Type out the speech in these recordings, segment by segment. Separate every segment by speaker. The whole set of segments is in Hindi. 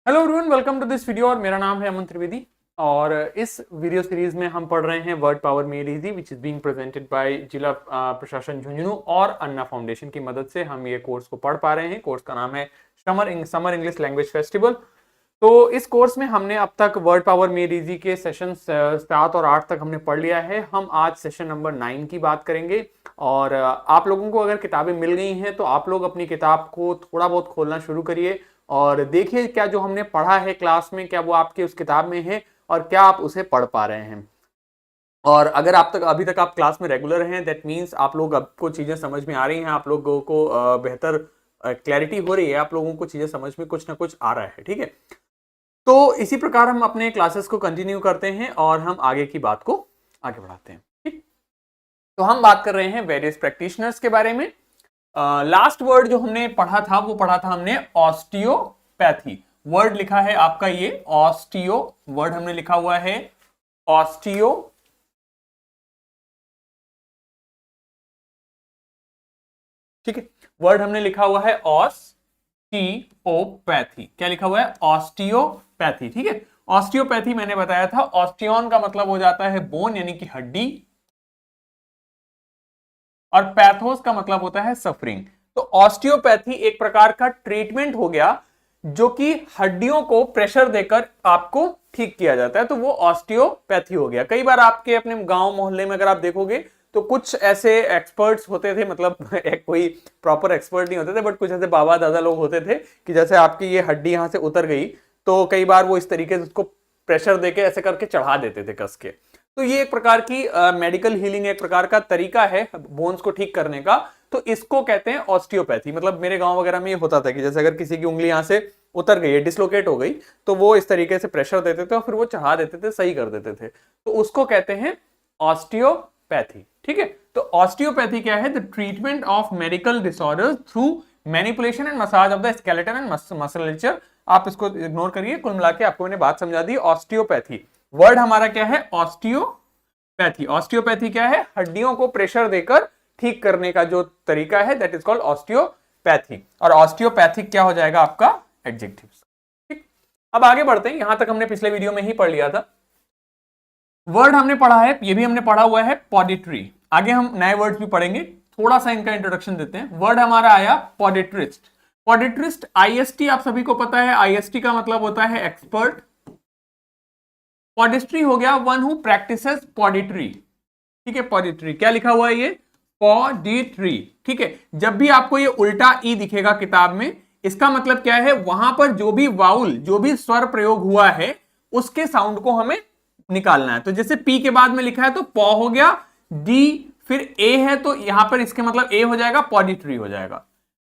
Speaker 1: Hello everyone, welcome to this video. और मेरा नाम है अमन त्रिवेदी और इस वीडियो सीरीज में हम पढ़ रहे हैं word power made easy which is being presented by जिला प्रशासन झुंझुनू और अन्ना फाउंडेशन की मदद से हम ये कोर्स को पढ़ पा रहे हैं। कोर्स का नाम है समर इंग्लिश लैंग्वेज फेस्टिवल। तो इस कोर्स में हमने अब तक वर्ड पावर मेड इजी के सेशन 7 और 8 तक हमने पढ़ लिया है। हम आज सेशन नंबर 9 की बात करेंगे। और आप लोगों को अगर किताबें मिल गई हैं तो आप लोग अपनी किताब को थोड़ा बहुत खोलना शुरू करिए और देखिए क्या जो हमने पढ़ा है क्लास में क्या वो आपके उस किताब में है और क्या आप उसे पढ़ पा रहे हैं। और अगर आप तक अभी तक आप क्लास में रेगुलर हैं, दैट मीन्स आप लोग आपको चीजें समझ में आ रही हैं, आप लोगों को बेहतर क्लैरिटी हो रही है, आप लोगों को चीजें समझ में कुछ ना कुछ आ रहा है। ठीक है, तो इसी प्रकार हम अपने क्लासेस को कंटिन्यू करते हैं और हम आगे की बात को आगे बढ़ाते हैं। ठीक, तो हम बात कर रहे हैं वेरियस प्रैक्टिशनर्स के बारे में। लास्ट वर्ड जो हमने पढ़ा था वो पढ़ा था हमने ऑस्टियोपैथी। वर्ड लिखा है आपका ये ऑस्टियो, वर्ड हमने लिखा हुआ है ऑस्टियो। ठीक है, वर्ड हमने लिखा हुआ है ऑस्टियोपैथी। क्या लिखा हुआ है? ऑस्टियोपैथी। ठीक है, ऑस्टियोपैथी मैंने बताया था, ऑस्टियोन का मतलब हो जाता है बोन यानी कि हड्डी, और पैथोस का मतलब होता है सफरिंग। तो ऑस्टियोपैथी एक प्रकार का ट्रीटमेंट हो गया जो कि हड्डियों को प्रेशर देकर आपको ठीक किया जाता है, तो वो ऑस्टियोपैथी हो गया। कई बार आपके अपने गांव मोहल्ले में अगर आप देखोगे तो कुछ ऐसे एक्सपर्ट्स होते थे, मतलब कोई प्रॉपर एक्सपर्ट नहीं होते थे, बट कुछ ऐसे बाबा दादा लोग होते थे कि जैसे आपकी ये हड्डी यहां से उतर गई तो कई बार वो इस तरीके से उसको प्रेशर देके ऐसे करके चढ़ा देते थे कस के। तो ये एक प्रकार की मेडिकल हीलिंग, एक प्रकार का तरीका है बोन्स को ठीक करने का। तो इसको कहते हैं ऑस्टियोपैथी। मतलब मेरे गांव वगैरह में ये होता था कि जैसे अगर किसी की उंगली यहां से उतर गई है, डिसलोकेट हो गई, तो वो इस तरीके से प्रेशर देते थे और फिर वो चढ़ा देते थे, सही कर देते थे। तो उसको कहते हैं ऑस्टियोपैथी। ठीक है, तो ऑस्टियोपैथी क्या है? The treatment of medical disorders through manipulation and massage of the skeleton and musculature. आप इसको इग्नोर करिए, कुल मिला के आपको मैंने बात समझा दी। ऑस्टियोपैथी वर्ड हमारा क्या है? ऑस्टियोपैथी। ऑस्टियोपैथी क्या है? हड्डियों को प्रेशर देकर ठीक करने का जो तरीका है, दैट इज कॉल्ड ऑस्टियोपैथी। और ऑस्टियोपैथिक क्या हो जाएगा आपका? एडजेक्टिव। ठीक, अब आगे बढ़ते हैं। यहां तक हमने पिछले वीडियो में ही पढ़ लिया था। वर्ड हमने पढ़ा है, ये भी हमने पढ़ा हुआ है पॉडिट्री। आगे हम नए वर्ड्स भी पढ़ेंगे, थोड़ा सा इनका इंट्रोडक्शन देते हैं। वर्ड हमारा आया पॉडिट्रिस्ट। पॉडिट्रिस्ट आईएसटी आप सभी को पता है, आईएसटी का मतलब होता है एक्सपर्ट। पॉडिट्री हो गया वन हु प्रैक्टिसेस पॉडिट्री। ठीक है, पॉडिट्री क्या लिखा हुआ है? ये पॉडिट्री। ठीक है, जब भी आपको ये उल्टा ई दिखेगा किताब में, इसका मतलब क्या है? वहां पर जो भी वाउल, जो भी स्वर प्रयोग हुआ है, उसके साउंड को हमें निकालना है। तो जैसे पी के बाद में लिखा है तो पॉ हो गया, डी फिर ए है तो यहां पर इसके मतलब ए हो जाएगा, पॉडिट्री हो जाएगा।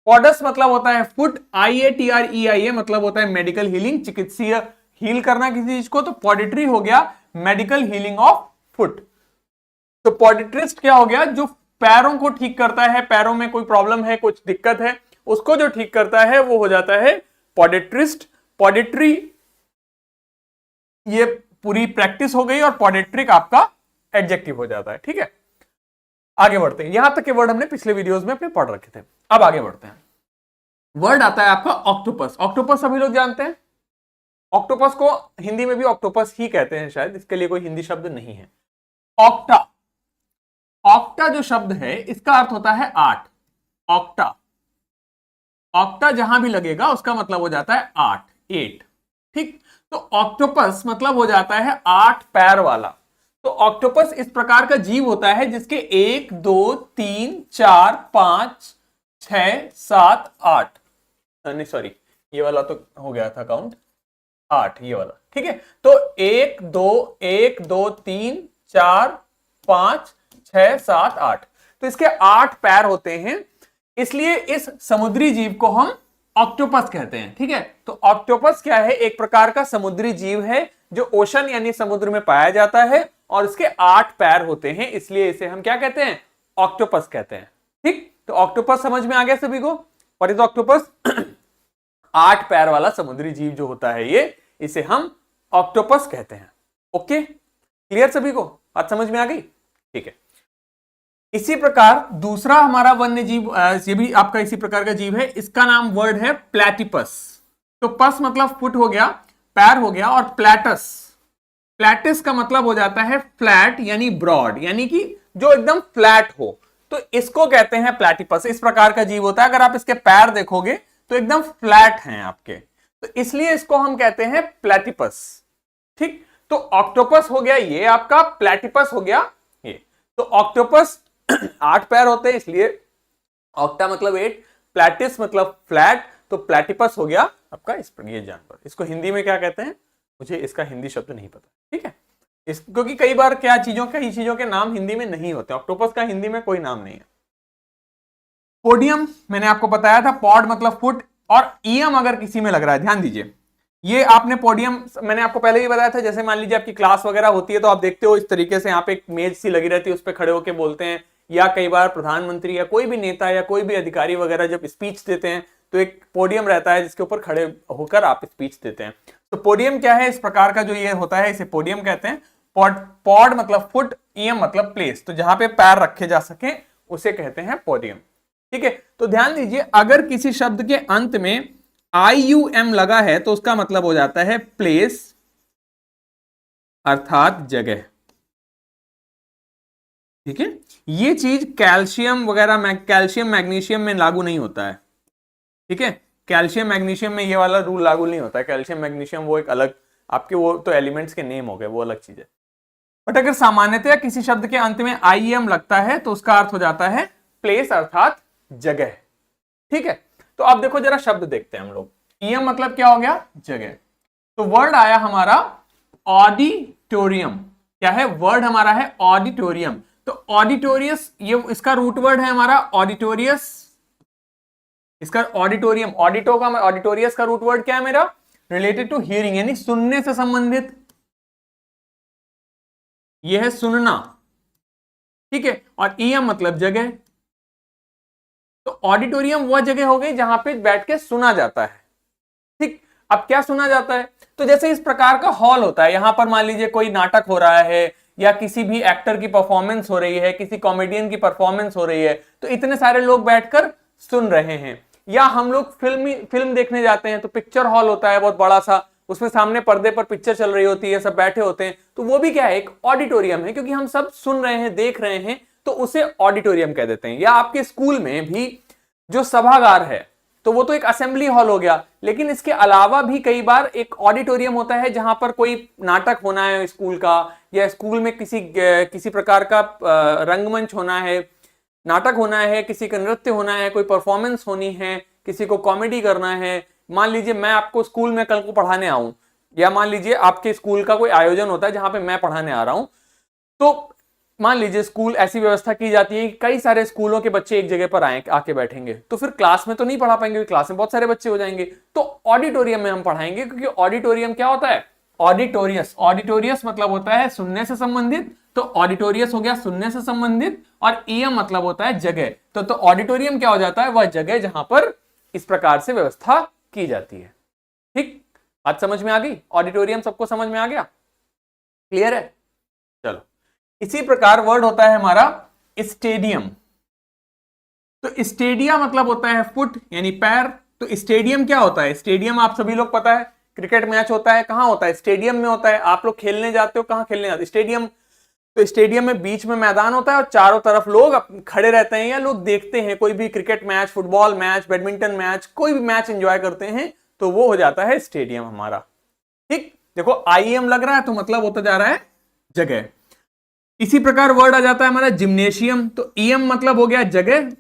Speaker 1: पॉडस मतलब होता है फुट, IATREIA मतलब होता है मेडिकल हीलिंग, चिकित्सीय हील करना किसी चीज को। तो पॉडिट्री हो गया मेडिकल हीलिंग ऑफ फुट। तो पॉडिट्रिस्ट क्या हो गया? जो पैरों को ठीक करता है, पैरों में कोई प्रॉब्लम है, कुछ दिक्कत है, उसको जो ठीक करता है वो हो जाता है पॉडिट्रिस्ट। पॉडिट्री ये पूरी प्रैक्टिस हो गई और पॉडिट्रिक आपका एडजेक्टिव हो जाता है। ठीक है, आगे बढ़ते हैं। यहां तक के वर्ड हमने पिछले वीडियोस में अपने पढ़ रखे थे। अब आगे बढ़ते हैं। वर्ड आता है आपका ऑक्टोपस। ऑक्टोपस सभी लोग जानते हैं। ऑक्टोपस को हिंदी में भी ऑक्टोपस ही कहते हैं, शायद इसके लिए कोई हिंदी शब्द नहीं है। ऑक्टा, ऑक्टा जो शब्द है इसका अर्थ होता है 8। ऑक्टा, ऑक्टा जहां भी लगेगा उसका मतलब हो जाता है 8, 8। ठीक, तो ऑक्टोपस मतलब हो जाता है 8 पैर वाला। तो ऑक्टोपस इस प्रकार का जीव होता है जिसके 1 2 3 4 5 6 7 8, नहीं सॉरी, ये वाला तो हो गया था काउंट, 8 ये वाला। ठीक है, तो 1 2 3 4 5 6 7 8, तो इसके 8 पैर होते हैं, इसलिए इस समुद्री जीव को हम ऑक्टोपस कहते हैं। ठीक है, तो ऑक्टोपस क्या है? एक प्रकार का समुद्री जीव है जो ओशन यानी समुद्र में पाया जाता है और इसके 8 पैर होते हैं, इसलिए इसे हम क्या कहते हैं? ऑक्टोपस कहते हैं। ठीक, तो ऑक्टोपस समझ में आ गया सभी को? What is octopus? 8 पैर वाला समुद्री जीव जो होता है ये, इसे हम ऑक्टोपस कहते हैं। ओके, क्लियर सभी को? बात समझ में आ गई? ठीक है, इसी प्रकार दूसरा हमारा वन्य जीव, ये भी आपका इसी प्रकार का जीव है, इसका नाम वर्ड है प्लेटिपस। तो पस मतलब फुट हो गया, पैर हो गया, और प्लेटस, प्लेटिस का मतलब हो जाता है फ्लैट यानी ब्रॉड, यानी कि जो एकदम फ्लैट हो, तो इसको कहते हैं प्लेटिपस। इस प्रकार का जीव होता है। अगर आप इसके पैर देखोगे तो एकदम फ्लैट हैं आपके, तो इसलिए इसको हम कहते हैं प्लेटिपस। ठीक, तो ऑक्टोपस हो गया ये आपका, प्लेटिपस हो गया ये। तो ऑक्टोपस 8 पैर होते हैं, इसलिए ऑक्टा मतलब 8, प्लेटिस मतलब फ्लैट, तो प्लेटिपस हो गया आपका ये जानवर। इसको हिंदी में क्या कहते हैं, मुझे इसका हिंदी शब्द नहीं पता। ठीक है, क्योंकि कई बार कई चीजों के नाम हिंदी में नहीं होते। ऑक्टोपस का हिंदी में कोई नाम नहीं है। पोडियम मैंने आपको बताया था, पॉड मतलब फुट, और ईएम अगर किसी में लग रहा है, ध्यान दीजिए, ये आपने पोडियम मैंने आपको पहले भी बताया था। जैसे मान लीजिए आपकी क्लास वगैरह होती है, तो आप देखते हो इस तरीके से यहाँ पे एक मेज सी लगी रहती है, उस पर खड़े होकर बोलते हैं, या कई बार प्रधानमंत्री या कोई भी नेता या कोई भी अधिकारी वगैरह जब स्पीच देते हैं, तो एक पोडियम रहता है जिसके ऊपर खड़े होकर आप स्पीच देते हैं। तो पोडियम क्या है, इस प्रकार का जो ये होता है, इसे पोडियम कहते हैं। पॉड, पॉड मतलब फुट, ईएम मतलब प्लेस, तो जहां पे पैर रखे जा सके उसे कहते हैं पोडियम। ठीक है, तो ध्यान दीजिए, अगर किसी शब्द के अंत में IUM लगा है तो उसका मतलब हो जाता है प्लेस, अर्थात जगह। ठीक है, ये चीज कैल्शियम वगैरह, कैल्शियम मैग्नीशियम में लागू नहीं होता है। ठीक है, कैल्शियम मैग्नीशियम में ये वाला रूल लागू नहीं होता है। कैल्शियम मैग्नीशियम वो एक अलग आपके, वो तो एलिमेंट्स के नेम हो गए, वो अलग चीज है। बट अगर सामान्यतया किसी शब्द के अंत में IEM लगता है तो उसका अर्थ हो जाता है प्लेस, अर्थात जगह। ठीक है, तो अब देखो जरा शब्द देखते हैं हम लोग। ईएम मतलब क्या हो गया, जगह। तो वर्ड आया हमारा ऑडिटोरियम। क्या है, वर्ड हमारा है ऑडिटोरियम। तो ऑडिटोरियस, ये इसका रूट वर्ड है हमारा ऑडिटोरियस। इसका ऑडिटोरियम, ऑडिटो का, ऑडिटोरियस का रूट वर्ड क्या है मेरा, रिलेटेड टू हियरिंग, यानी सुनने से संबंधित। यह है सुनना। ठीक है, और ईएम मतलब जगह। तो ऑडिटोरियम वह जगह हो गई जहां पे बैठ के सुना जाता है। ठीक, अब क्या सुना जाता है, तो जैसे इस प्रकार का हॉल होता है, यहां पर मान लीजिए कोई नाटक हो रहा है, या किसी भी एक्टर की परफॉर्मेंस हो रही है, किसी कॉमेडियन की परफॉर्मेंस हो रही है, तो इतने सारे लोग बैठकर सुन रहे हैं। या हम लोग फिल्म देखने जाते हैं, तो पिक्चर हॉल होता है बहुत बड़ा सा, उसमें सामने पर्दे पर पिक्चर चल रही होती है, सब बैठे होते हैं, तो वो भी क्या है, एक ऑडिटोरियम है, क्योंकि हम सब सुन रहे हैं, देख रहे हैं, तो उसे ऑडिटोरियम कह देते हैं। या आपके स्कूल में भी जो सभागार है, तो वो तो एक असेंबली हॉल हो गया, लेकिन इसके अलावा भी कई बार एक ऑडिटोरियम होता है जहां पर कोई नाटक होना है स्कूल का, या स्कूल में किसी प्रकार का रंगमंच होना है, नाटक होना है, किसी का नृत्य होना है, कोई परफॉर्मेंस होनी है, किसी को कॉमेडी करना है। मान लीजिए मैं आपको स्कूल में कल को पढ़ाने आऊं, या मान लीजिए आपके स्कूल का कोई आयोजन होता है जहां पे मैं पढ़ाने आ रहा हूं, तो मान लीजिए स्कूल ऐसी व्यवस्था की जाती है कि कई सारे स्कूलों के बच्चे एक जगह पर आके बैठेंगे, तो फिर क्लास में तो नहीं पढ़ा पाएंगे, क्लास में बहुत सारे बच्चे हो जाएंगे, तो ऑडिटोरियम में हम पढ़ाएंगे। क्योंकि ऑडिटोरियम क्या होता है, ऑडिटोरियस, ऑडिटोरियस मतलब होता है सुनने से संबंधित, तो ऑडिटोरियस हो गया सुनने से संबंधित, और ईएम मतलब होता है जगह। तो ऑडिटोरियम क्या हो जाता है, वह जगह जहां पर इस प्रकार से व्यवस्था की जाती है। ठीक, बात समझ में आ गई, ऑडिटोरियम सबको समझ में आ गया, क्लियर है। चलो, इसी प्रकार वर्ड होता है हमारा स्टेडियम। तो स्टेडिया मतलब होता है फुट यानी पैर। तो स्टेडियम क्या होता है, स्टेडियम आप सभी लोग पता है, क्रिकेट मैच होता है कहां होता है, स्टेडियम में होता है। आप लोग खेलने जाते हो, कहां खेलने जाते हो, स्टेडियम। तो स्टेडियम में बीच में मैदान होता है और चारों तरफ लोग खड़े रहते हैं या लोग देखते हैं कोई भी cricket match, football match, badminton match, कोई भी मैच एंजॉय करते हैं, तो वो हो जाता है स्टेडियम हमारा। ठीक, देखो IEM लग रहा है तो मतलब होता जा रहा है जगह। इसी प्रकार वर्ड आ जाता है हमारा जिम्नेशियम। तो ईएम मतलब हो गया जगह,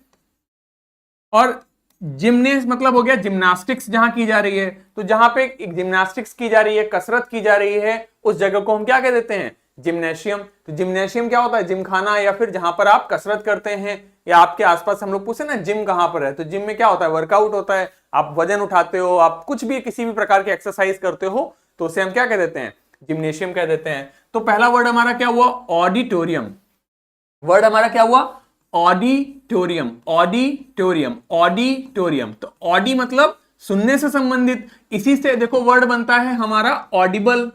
Speaker 1: और जिम्नेस मतलब हो गया जिम्नास्टिक्स, जहां की जा रही है। तो जहां पे जिम्नास्टिक्स की जा रही है, कसरत की जा रही है, उस जगह को हम क्या कह देते हैं, जिम्नेशियम। तो जिम्नेशियम क्या होता है, जिमखाना, या फिर जहां पर आप कसरत करते हैं, या आपके आसपास हम लोग पूछे ना जिम कहां पर है, तो जिम में क्या होता है, वर्कआउट होता है, आप वजन उठाते हो, आप कुछ भी किसी भी प्रकार की एक्सरसाइज करते हो, तो उसे हम क्या कह देते हैं, जिम्नेशियम कह देते हैं। तो पहला वर्ड हमारा क्या हुआ, ऑडिटोरियम। वर्ड हमारा क्या हुआ, ऑडिटोरियम, ऑडिटोरियम, ऑडिटोरियम। तो ऑडी मतलब सुनने से संबंधित। इसी से देखो वर्ड बनता है हमारा ऑडिबल।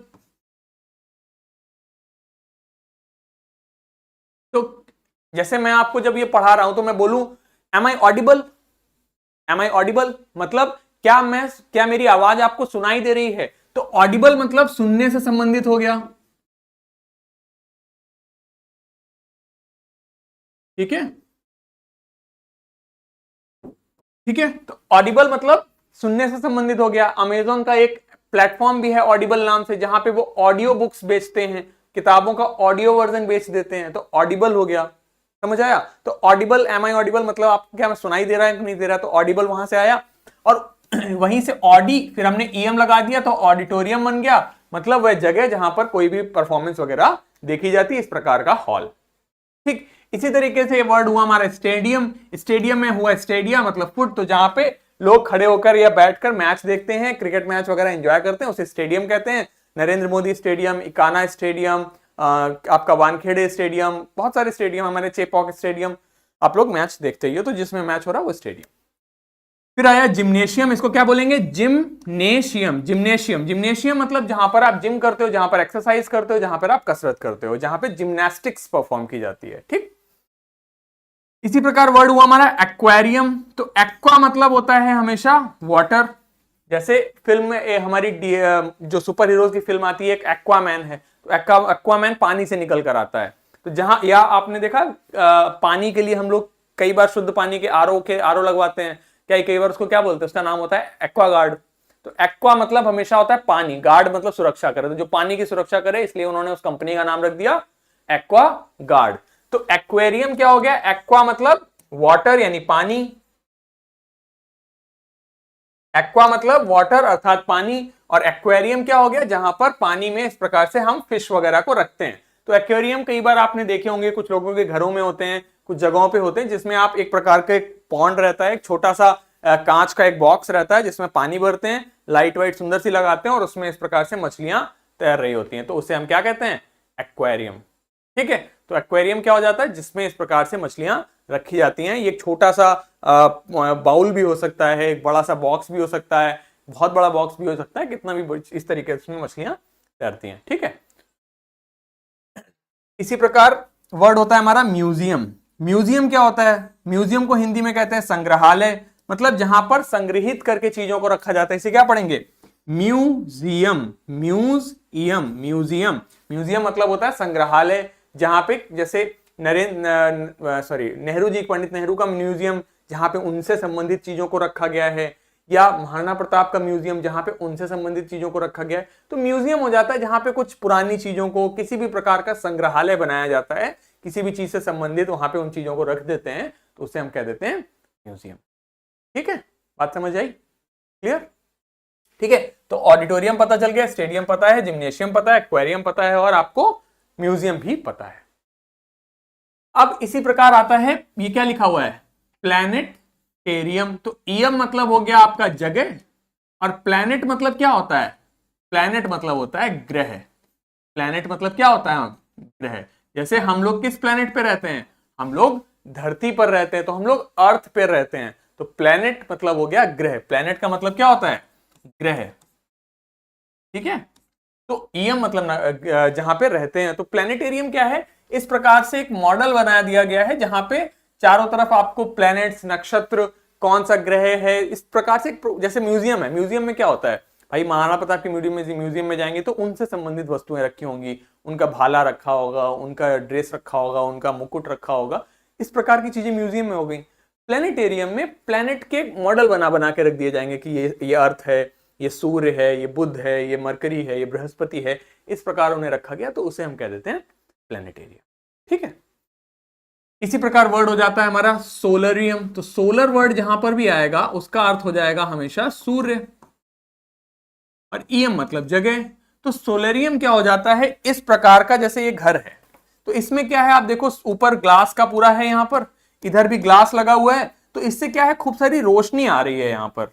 Speaker 1: तो जैसे मैं आपको जब ये पढ़ा रहा हूं तो मैं बोलूं am I audible, am I audible, मतलब क्या मेरी आवाज आपको सुनाई दे रही है? तो ऑडिबल मतलब सुनने से संबंधित हो गया। ठीक है, ठीक है, तो ऑडिबल मतलब सुनने से संबंधित हो गया। अमेजोन का एक प्लेटफॉर्म भी है ऑडिबल नाम से, जहां पे वो ऑडियो बुक्स बेचते हैं, किताबों का ऑडियो वर्जन बेच देते हैं, तो ऑडिबल हो गया। समझ आया? तो ऑडिबल, एम आई ऑडिबल मतलब आपको क्या सुनाई दे रहा है कि नहीं दे रहा, तो ऑडिबल वहां से आया। और वहीं से ऑडी, फिर हमने ईएम लगा दिया तो ऑडिटोरियम बन गया, मतलब वह जगह जहां पर कोई भी परफॉर्मेंस वगैरह देखी जाती है, इस प्रकार का हॉल। ठीक, इसी तरीके से वर्ड हुआ हमारा स्टेडियम। स्टेडियम में हुआ स्टेडियम मतलब फुट, तो जहां पे लोग खड़े होकर या बैठकर मैच देखते हैं, क्रिकेट मैच वगैरह एंजॉय करते हैं, उसे स्टेडियम कहते हैं। नरेंद्र मोदी स्टेडियम, इकाना स्टेडियम, आपका वानखेड़े स्टेडियम, बहुत सारे स्टेडियम, हमारे चेपॉक स्टेडियम, आप लोग मैच देखते ही हो, तो जिसमें मैच हो रहा है वो स्टेडियम। फिर आया जिम्नेशियम, इसको क्या बोलेंगे? जिम्नेशियम। जिम्नेशियम, जिम्नेशियम मतलब जहां पर आप जिम करते हो, जहां पर एक्सरसाइज करते हो, जहां पर आप कसरत करते हो, जहां पे जिम्नास्टिक्स परफॉर्म की जाती है। ठीक, इसी प्रकार वर्ड हुआ हमारा एक्वेरियम। तो एक्वा मतलब होता है हमेशा वाटर। जैसे फिल्म में हमारी जो सुपर हीरोज की फिल्म आती है, एक एक्वामैन है, तो एक्वामैन पानी से निकल कर आता है। तो जहां, या आपने देखा पानी के लिए हम लोग कई बार शुद्ध पानी के आरओ लगवाते हैं, क्या कई बार उसको क्या बोलते हैं, उसका नाम होता है एक्वा गार्ड। तो एक्वा मतलब हमेशा होता है पानी, गार्ड मतलब सुरक्षा करे, तो जो पानी की सुरक्षा करे, इसलिए उन्होंने उस कंपनी का नाम रख दिया एक्वा गार्ड। तो एक्वेरियम क्या हो गया? एक्वा मतलब वाटर यानी पानी, एक्वा मतलब वाटर अर्थात पानी, और एक्वेरियम क्या हो गया? जहां पर पानी में इस प्रकार से हम फिश वगैरह को रखते हैं। तो एक्वेरियम कई बार आपने देखे होंगे, कुछ लोगों के घरों में होते हैं, कुछ जगहों पे होते हैं, जिसमें आप एक प्रकार का एक पॉन्ड रहता है, एक छोटा सा कांच का एक बॉक्स रहता है, जिसमें पानी भरते हैं, लाइट वाइट सुंदर सी लगाते हैं, और उसमें इस प्रकार से मछलियां तैर रही होती हैं, तो उसे हम क्या कहते हैं? एक्वेरियम। ठीक है, तो एक्वेरियम क्या हो जाता है? जिसमें इस प्रकार से मछलियां रखी जाती हैं। ये छोटा सा बाउल भी हो सकता है, एक बड़ा सा बॉक्स भी हो सकता है, बहुत बड़ा बॉक्स भी हो सकता है, कितना भी, इस तरीके से उसमें मछलियां तैरती हैं। ठीक है, इसी प्रकार वर्ड होता है हमारा म्यूजियम। म्यूजियम क्या होता है? म्यूजियम को हिंदी में कहते हैं संग्रहालय, मतलब जहां पर संग्रहित करके चीजों को रखा जाता है, इसे क्या पढ़ेंगे? म्यूजियम। म्यूजियम, म्यूजियम, म्यूजियम मतलब होता है संग्रहालय, जहां पे जैसे नेहरू जी, पंडित नेहरू का म्यूजियम, जहां पे उनसे संबंधित चीजों को रखा गया है, या महाराणा प्रताप का म्यूजियम, जहां पे उनसे संबंधित चीजों को रखा गया है। तो म्यूजियम हो जाता है जहां पे कुछ पुरानी चीजों को, किसी भी प्रकार का संग्रहालय बनाया जाता है, किसी भी चीज से संबंधित वहां पे उन चीजों को रख देते हैं, तो उसे हम कह देते हैं म्यूजियम। ठीक है, बात समझ आई? क्लियर? ठीक है, तो ऑडिटोरियम पता चल गया, स्टेडियम पता है, जिम्नेशियम पता है, एक्वेरियम पता है, और आपको म्यूजियम भी पता है। अब इसी प्रकार आता है, ये क्या लिखा हुआ है? प्लैनेटेरियम। तो ईयम मतलब हो गया आपका जगह, और प्लैनेट मतलब क्या होता है? प्लैनेट मतलब होता है ग्रह। प्लैनेट मतलब क्या होता है? ग्रह। जैसे हम लोग किस प्लैनेट पे रहते हैं? हम लोग धरती पर रहते हैं, तो हम लोग अर्थ पे रहते हैं, तो प्लैनेट मतलब हो गया ग्रह। प्लैनेट का मतलब क्या होता है? ग्रह। ठीक है, तो ईयम मतलब जहां पे रहते हैं। तो प्लैनेटेरियम क्या है? इस प्रकार से एक मॉडल बना दिया गया है, जहां पे चारों तरफ आपको प्लैनेट्स, नक्षत्र, कौन सा ग्रह है, इस प्रकार से, जैसे म्यूजियम है, म्यूजियम में क्या होता है भाई? महाराणा प्रताप के म्यूजियम में जाएंगे तो उनसे संबंधित वस्तुएं रखी होंगी, उनका भाला रखा होगा, उनका ड्रेस रखा होगा, उनका मुकुट रखा होगा, इस प्रकार की चीजें म्यूजियम में हो गई। प्लैनेटेरियम में प्लैनेट के मॉडल बना बना के रख दिए जाएंगे कि ये अर्थ है, ये सूर्य है, ये बुध है, ये मरकरी है, ये बृहस्पति है, इस प्रकार उन्हें रखा गया, तो उसे हम कह देते हैं प्लैनेटेरियम। ठीक है, इसी प्रकार वर्ड हो जाता है हमारा सोलरियम। तो सोलर वर्ड जहां पर भी आएगा उसका अर्थ हो जाएगा हमेशा सूर्य, और ईएम मतलब जगह। तो सोलरियम क्या हो जाता है? इस प्रकार का, जैसे ये घर है, तो इसमें क्या है? आप देखो ऊपर ग्लास का पूरा है, यहां पर इधर भी ग्लास लगा हुआ है, तो इससे क्या है? खूब सारी रोशनी आ रही है यहां पर।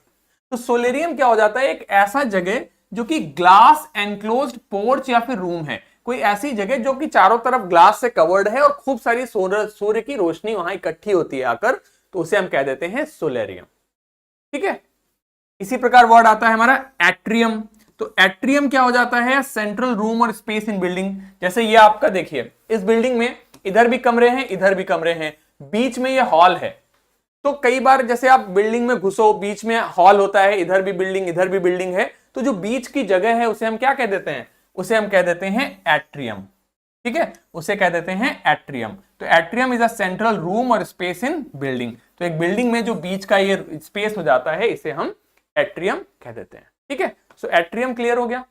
Speaker 1: तो सोलेरियम क्या हो जाता है? एक ऐसा जगह जो कि ग्लास एनक्लोज्ड पोर्च या फिर रूम है, कोई ऐसी जगह जो कि चारों तरफ ग्लास से कवर्ड है, और खूब सारी सूर्य की रोशनी वहां इकट्ठी होती है आकर, तो उसे हम कह देते हैं सोलेरियम। ठीक है, इसी प्रकार वर्ड आता है हमारा एट्रियम। तो एट्रियम क्या हो जाता है? सेंट्रल रूम और स्पेस इन बिल्डिंग। जैसे ये आपका देखिए, इस बिल्डिंग में इधर भी कमरे हैं, इधर भी कमरे हैं, बीच में ये हॉल है, तो कई बार जैसे आप बिल्डिंग में घुसो, बीच में हॉल होता है, इधर भी बिल्डिंग इधर भी बिल्डिंग है, तो जो बीच की जगह है उसे हम क्या कह देते हैं? उसे हम कह देते हैं एट्रियम। ठीक है, उसे कह देते हैं एट्रियम। तो atrium is a central room और स्पेस इन बिल्डिंग। तो एक बिल्डिंग में जो बीच का ये स्पेस हो जाता है इसे हम एट्रियम कह देते हैं। ठीक है, सो एट्रियम क्लियर हो गया।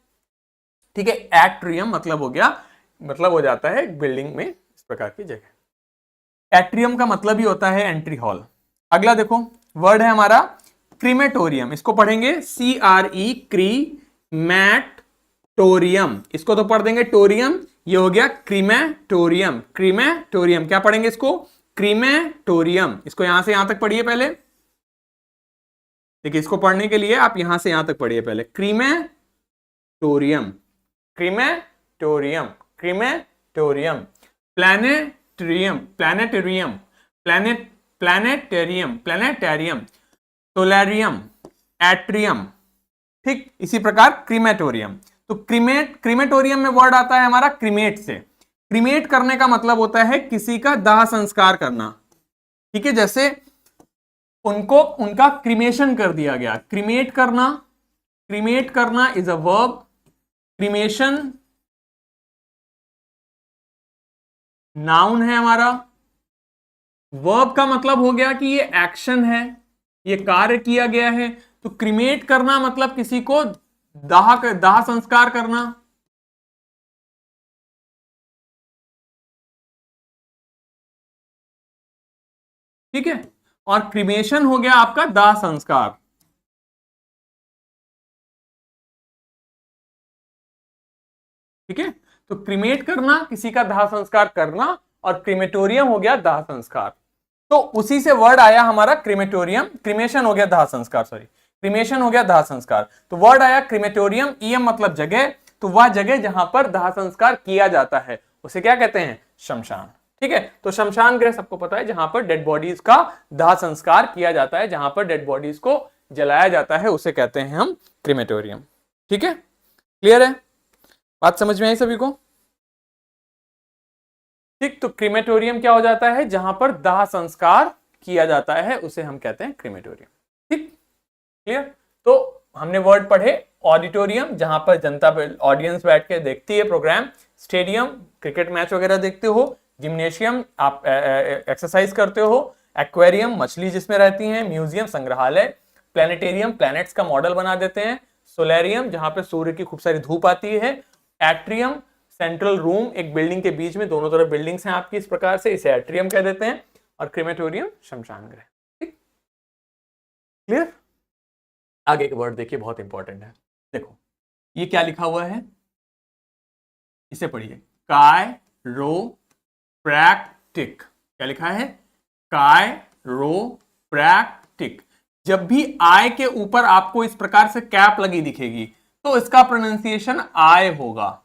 Speaker 1: ठीक है, एट्रियम मतलब हो गया, मतलब हो जाता है बिल्डिंग में इस प्रकार की जगह। एट्रियम का मतलब ही होता है एंट्री हॉल। अगला देखो वर्ड है हमारा क्रीमेटोरियम। इसको पढ़ेंगे CRE, क्रीमेटोरियम। इसको तो पढ़ देंगे टोरियम, ये हो गया क्रीमेटोरियम। क्रीमेटोरियम क्या पढ़ेंगे इसको? क्रीमेटोरियम। इसको यहां से यहां तक पढ़िए पहले। देखिए, इसको पढ़ने के लिए आप यहां से यहां तक पढ़िए पहले। Crematorium, crematorium, crematorium. Planetarium, planetarium, planetarium, planetarium, solarium, atrium. ठीक इसी प्रकार क्रीमेटोरियम। तो क्रीमेटोरियम में वर्ड आता है हमारा क्रीमेट से। क्रीमेट करने का मतलब होता है किसी का दाह संस्कार करना। ठीक है, जैसे उनको उनका क्रीमेशन कर दिया गया। क्रीमेट करना, क्रीमेट करना is a verb. Cremation noun है हमारा। वर्ब का मतलब हो गया कि ये एक्शन है, ये कार्य किया गया है। तो क्रीमेट करना मतलब किसी को दाह संस्कार करना। ठीक है, और क्रीमेशन हो गया आपका दाह संस्कार। ठीक है, तो क्रीमेट करना किसी का दाह संस्कार करना, और क्रीमेटोरियम हो गया दाह संस्कार। तो उसी से वर्ड आया हमारा क्रीमेटोरियम। क्रीमेशन हो गया दाह संस्कार, सॉरी, क्रीमेशन हो गया दाह संस्कार। तो वर्ड आया क्रीमेटोरियम, ईएम मतलब जगह। तो वह जगह जहां पर दाह संस्कार किया जाता है उसे क्या कहते हैं? शमशान। ठीक है, तो शमशान गृह सबको पता है, जहां पर डेड बॉडीज का दाह संस्कार किया जाता है, जहां पर डेड बॉडीज को जलाया जाता है, उसे कहते हैं हम क्रीमेटोरियम। ठीक है, क्लियर है? बात समझ में आई सभी को? ठीक, तो क्रीमेटोरियम क्या हो जाता है? जहां पर दाह संस्कार किया जाता है उसे हम कहते हैं क्रीमेटोरियम। ठीक, क्लियर? तो हमने वर्ड पढ़े ऑडिटोरियम, जहां पर जनता ऑडियंस बैठ के देखती है प्रोग्राम। स्टेडियम, क्रिकेट मैच वगैरह देखते हो। जिम्नेशियम, आप एक्सरसाइज करते हो। एक्वेरियम, मछली जिसमें रहती हैं। म्यूजियम, संग्रहालय। प्लैनेटेरियम, प्लैनेट्स का मॉडल बना देते हैं। सोलेरियम, जहां पर सूर्य की खूब सारी धूप आती है। एट्रियम, सेंट्रल रूम, एक बिल्डिंग के बीच में दोनों तरफ बिल्डिंग्स हैं आपकी, इस प्रकार से, इसे एट्रियम कह देते हैं। और क्रीमेटोरियम शमशान गृह। ठीक, क्लियर? आगे के वर्ड देखिए, बहुत इंपॉर्टेंट है। देखो ये क्या लिखा हुआ है, इसे पढ़िए। कायरोप्रैक्टिक। क्या लिखा है? कायरोप्रैक्टिक। जब भी आई के ऊपर आपको इस प्रकार से कैप लगी दिखेगी तो इसका प्रोनाउंसिएशन आई होगा,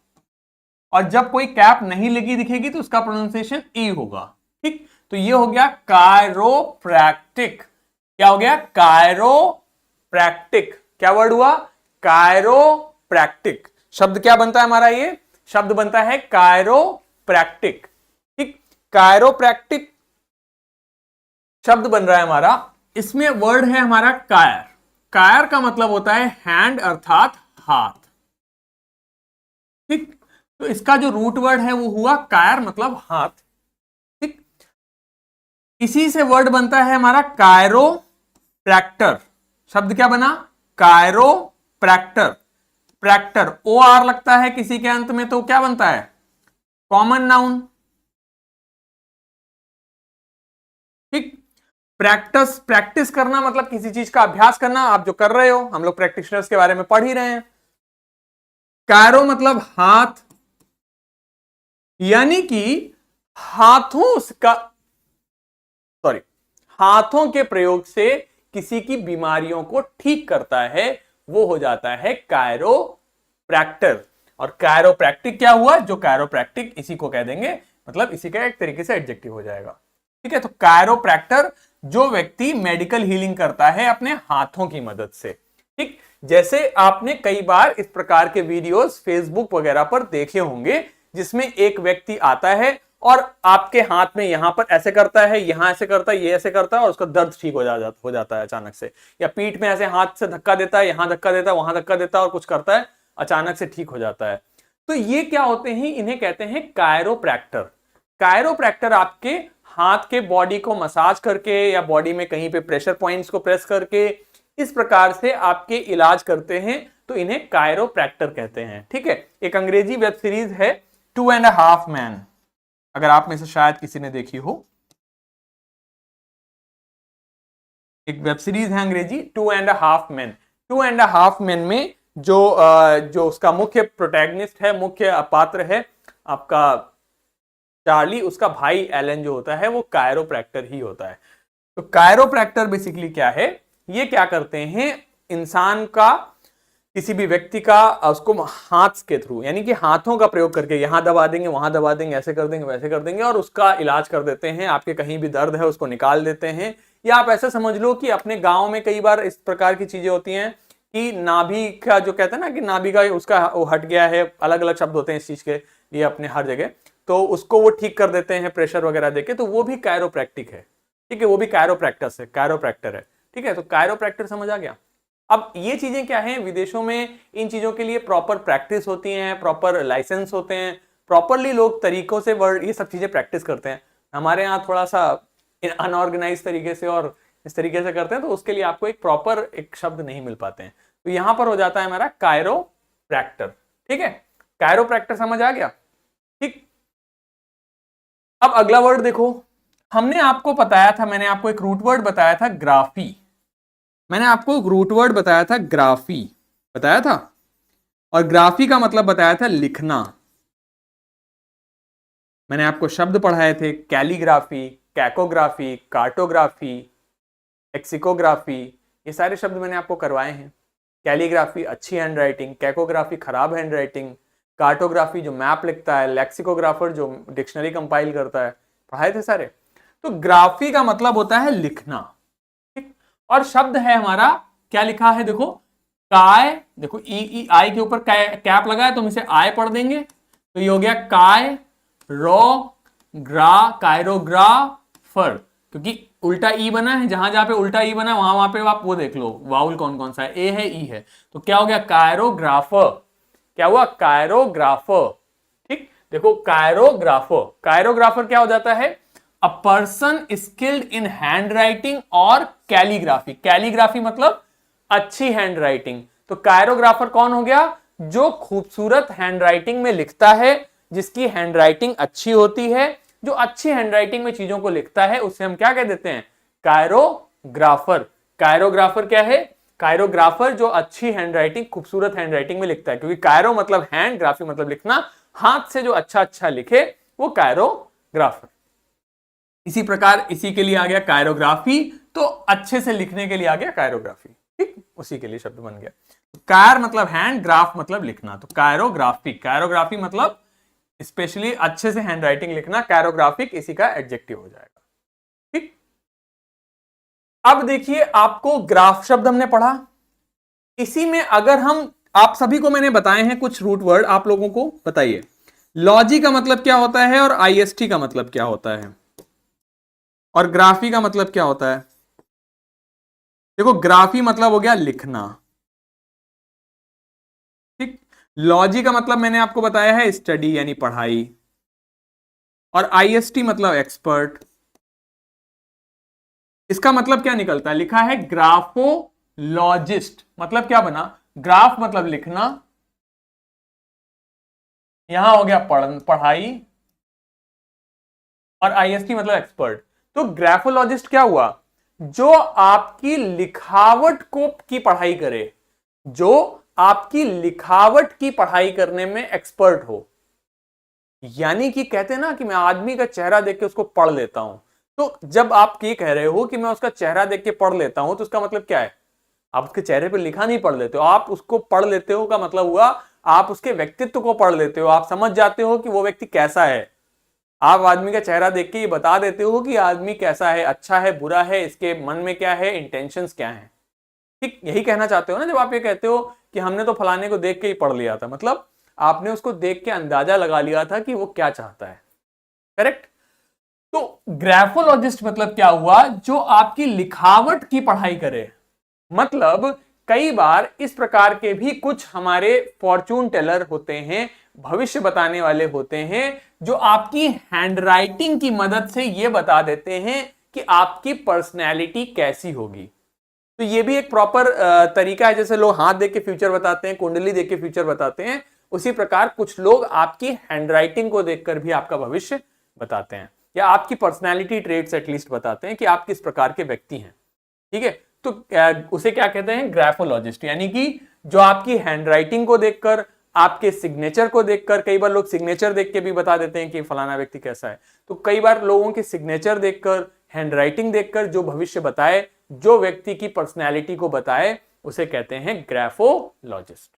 Speaker 1: और जब कोई कैप नहीं लगी दिखेगी तो उसका प्रोनाउंसिएशन ई होगा। ठीक, तो ये हो गया कायरोप्रैक्टिक। क्या हो गया? कायरोप्रैक्टिक। क्या वर्ड हुआ? कायरोप्रैक्टिक। शब्द क्या बनता है हमारा? ये शब्द बनता है कायरोप्रैक्टिक। ठीक, कायरोप्रैक्टिक शब्द बन रहा है हमारा। इसमें वर्ड है हमारा कायर। कायर का मतलब होता है हैंड अर्थात हाथ। ठीक, तो इसका जो रूट वर्ड है वो हुआ कायर मतलब हाथ। ठीक, इसी से वर्ड बनता है हमारा कायरोप्रैक्टर। शब्द क्या बना? कायरोप्रैक्टर। प्रैक्टर, ओ आर लगता है किसी के अंत में तो क्या बनता है? Common noun. ठीक, प्रैक्टिस, प्रैक्टिस करना मतलब किसी चीज का अभ्यास करना, आप जो कर रहे हो, हम लोग प्रैक्टिशनर्स के बारे में पढ़ ही रहे हैं। कायरो मतलब हाथ, यानी कि हाथों के प्रयोग से किसी की बीमारियों को ठीक करता है, वो हो जाता है कायरोप्रैक्टर। और कायरोप्रैक्टिक क्या हुआ? जो कायरोप्रैक्टिक, इसी को कह देंगे, मतलब इसी का एक तरीके से एडजेक्टिव हो जाएगा। ठीक है, तो कायरोप्रैक्टर जो व्यक्ति मेडिकल हीलिंग करता है अपने हाथों की मदद से। ठीक, जैसे आपने कई बार इस प्रकार के वीडियोस फेसबुक वगैरह पर देखे होंगे, जिसमें एक व्यक्ति आता है और आपके हाथ में यहां पर ऐसे करता है, यहां ऐसे करता है, ये ऐसे करता है और उसका दर्द ठीक हो जाता है अचानक से। या पीठ में ऐसे हाथ से धक्का देता है, यहां धक्का देता है, वहां धक्का देता है और कुछ करता है, अचानक से ठीक हो जाता है। तो ये क्या होते हैं, इन्हें कहते हैं कायरोप्रैक्टर। कायरोप्रैक्टर आपके हाथ के बॉडी को मसाज करके या बॉडी में कहीं पे प्रेशर पॉइंट्स को प्रेस करके इस प्रकार से आपके इलाज करते हैं, तो इन्हें कायरोप्रैक्टर कहते हैं। ठीक है, एक अंग्रेजी वेब सीरीज है 2.5 मैन, अगर आप में से शायद किसी ने देखी हो। एक वेब सीरीज है अंग्रेजी 2.5 मैन। 2.5 मैन में जो उसका मुख्य प्रोटैगनिस्ट है, मुख्य पात्र है आपका चार्ली, उसका भाई एलन जो होता है वो कायरोप्रैक्टर ही होता है। तो कायरोप्रैक्टर बेसिकली क्या है, ये क्या करते हैं, इंसान का, किसी भी व्यक्ति का उसको हाथ के थ्रू, यानी कि हाथों का प्रयोग करके यहां दबा देंगे, वहां दबा देंगे, ऐसे कर देंगे, वैसे कर देंगे और उसका इलाज कर देते हैं। आपके कहीं भी दर्द है उसको निकाल देते हैं। या आप ऐसे समझ लो कि अपने गांव में कई बार इस प्रकार की चीजें होती हैं कि नाभि का जो कहते हैं ना कि नाभि का उसका वो हट गया है, अलग अलग शब्द होते हैं इस चीज के लिए अपने हर जगह, तो उसको वो ठीक कर देते हैं प्रेशर वगैरह देके, तो वो भी कायरोप्रैक्टिक है। ठीक है, वो भी कायरोप्रैक्टिस है, कायरोप्रैक्टर है। ठीक है, तो कायरोप्रैक्टर समझ आ गया। अब ये चीजें क्या हैं, विदेशों में इन चीजों के लिए प्रॉपर प्रैक्टिस होती हैं, प्रॉपर लाइसेंस होते हैं, प्रॉपरली लोग तरीकों से वर्ड ये सब चीजें प्रैक्टिस करते हैं। हमारे यहाँ थोड़ा सा अनऑर्गेनाइज तरीके से और इस तरीके से करते हैं, तो उसके लिए आपको एक प्रॉपर एक शब्द नहीं मिल पाते हैं। तो यहां पर हो जाता है हमारा कायरोप्रैक्टर। ठीक है, कायरोप्रैक्टर समझ आ गया। ठीक, अब अगला वर्ड देखो, हमने आपको बताया था, मैंने आपको एक रूट वर्ड बताया था ग्राफी। मैंने आपको एक रूट वर्ड बताया था ग्राफी, बताया था, और ग्राफी का मतलब बताया था लिखना। मैंने आपको शब्द पढ़ाए थे, कैलीग्राफी, कैकोग्राफी, कार्टोग्राफी, लेक्सिकोग्राफी, ये सारे शब्द मैंने आपको करवाए हैं। कैलीग्राफी अच्छी हैंडराइटिंग, कैकोग्राफी खराब हैंडराइटिंग, कार्टोग्राफी जो मैप लिखता है, लेक्सिकोग्राफर जो डिक्शनरी कंपाइल करता है, पढ़ाए थे सारे। तो ग्राफी का मतलब होता है लिखना। ठीक, और शब्द है हमारा, क्या लिखा है देखो, काय, देखो ई आई के ऊपर कैप लगा है तो हम इसे आय पढ़ देंगे, तो ये हो गया काय रो ग्रा, कायरोग्राफर, क्योंकि उल्टा ई बना है, जहां जहां पे उल्टा ई बना है वहां वहां पे आप वो देख लो वाउल कौन कौन सा है, ए है ई है, तो क्या हो गया कायरोग्राफर। क्या हुआ, कायरोग्राफर। ठीक, देखो कायरोग्राफर, कायरोग्राफर क्या हो जाता है, a person skilled in hand writing और कैलीग्राफी। कैलीग्राफी मतलब अच्छी हैंड राइटिंग, तो कायरोग्राफर कौन हो गया, जो खूबसूरत हैंड राइटिंग में लिखता है, जिसकी हैंड राइटिंग अच्छी होती है, जो अच्छी हैंडराइटिंग में चीजों को लिखता है, उसे हम क्या कह देते हैं, कायरोग्राफर। कायरोग्राफर क्या है, कायरोग्राफर जो अच्छी हैंडराइटिंग, खूबसूरत हैंडराइटिंग में लिखता है, क्योंकि कायरो मतलब हैंड, ग्राफी मतलब लिखना, हाथ से जो अच्छा अच्छा लिखे वो कायरोग्राफर। इसी प्रकार इसी के लिए आ गया कायरोग्राफी, तो अच्छे से लिखने के लिए आ गया कायरोग्राफी। ठीक, उसी के लिए शब्द बन गया। कायर मतलब हैंड, ग्राफ मतलब लिखना, तो कायरोग्राफी, कायरोग्राफी मतलब स्पेशली अच्छे से हैंडराइटिंग लिखना, कैरोग्राफिक इसी का एडजेक्टिव हो जाएगा। ठीक, अब देखिए आपको ग्राफ शब्द हमने पढ़ा, इसी में अगर हम, आप सभी को मैंने बताए हैं कुछ रूट वर्ड, आप लोगों को बताइए लॉजी का मतलब क्या होता है और आईएसटी का मतलब क्या होता है और ग्राफी का मतलब क्या होता है। देखो ग्राफी मतलब हो गया लिखना, ठीक, लॉजी का मतलब मैंने आपको बताया है स्टडी यानी पढ़ाई, और आईएसटी मतलब एक्सपर्ट। इसका मतलब क्या निकलता है, लिखा है ग्राफोलॉजिस्ट, मतलब क्या बना, ग्राफ मतलब लिखना, यहां हो गया पढ़ाई, और आईएसटी मतलब एक्सपर्ट। तो ग्राफोलॉजिस्ट क्या हुआ, जो आपकी लिखावट को की पढ़ाई करे, जो आपकी लिखावट की पढ़ाई करने में एक्सपर्ट हो। यानी कि कहते हैं ना कि मैं आदमी का चेहरा देख के उसको पढ़ लेता हूं, तो जब आप ये कह रहे हो कि मैं उसका चेहरा देख के पढ़ लेता हूं, तो उसका मतलब क्या है, आप उसके चेहरे पर लिखा नहीं पढ़ लेते हो, आप उसको पढ़ लेते हो का मतलब हुआ आप उसके व्यक्तित्व को पढ़ लेते हो, आप समझ जाते हो कि वो व्यक्ति कैसा है। आप आदमी का चेहरा देख के ये बता देते हो कि आदमी कैसा है, अच्छा है, बुरा है, इसके मन में क्या है, इंटेंशंस क्या है। ठीक, यही कहना चाहते हो ना जब आप ये कहते हो कि हमने तो फलाने को देख के ही पढ़ लिया था, मतलब आपने उसको देख के अंदाजा लगा लिया था कि वो क्या चाहता है। करेक्ट। तो ग्राफोलॉजिस्ट मतलब क्या हुआ, जो आपकी लिखावट की पढ़ाई करे। मतलब कई बार इस प्रकार के भी कुछ हमारे फॉर्चून टेलर होते हैं, भविष्य बताने वाले होते हैं, जो आपकी हैंडराइटिंग की मदद से यह बता देते हैं कि आपकी पर्सनैलिटी कैसी होगी। तो ये भी एक प्रॉपर तरीका है, जैसे लोग हाथ देख के फ्यूचर बताते हैं, कुंडली देख के फ्यूचर बताते हैं, उसी प्रकार कुछ लोग आपकी हैंडराइटिंग को देखकर भी आपका भविष्य बताते हैं, या आपकी पर्सनैलिटी ट्रेट्स एटलीस्ट बताते हैं कि आप किस प्रकार के व्यक्ति हैं। ठीक है, तो उसे क्या कहते हैं, ग्राफोलॉजिस्ट। यानी कि जो आपकी हैंडराइटिंग को देखकर, आपके सिग्नेचर को देखकर, कई बार लोग सिग्नेचर देख के भी बता देते हैं कि फलाना व्यक्ति कैसा है, तो कई बार लोगों के सिग्नेचर देखकर, हैंडराइटिंग देखकर जो भविष्य बताए, जो व्यक्ति की पर्सनैलिटी को बताए, उसे कहते हैं ग्राफोलॉजिस्ट।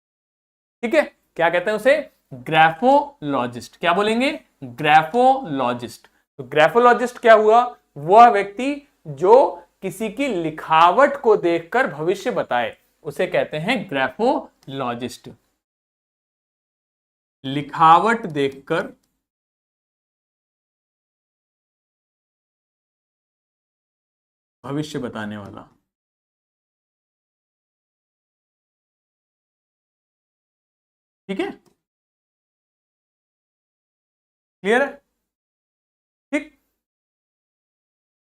Speaker 1: ठीक है, क्या कहते हैं उसे, ग्राफोलॉजिस्ट। क्या बोलेंगे, ग्राफोलॉजिस्ट। तो ग्राफोलॉजिस्ट क्या हुआ, वह व्यक्ति जो किसी की लिखावट को देखकर भविष्य बताए, उसे कहते हैं ग्राफोलॉजिस्ट। लिखावट देखकर भविष्य बताने वाला। ठीक है, क्लियर है। ठीक,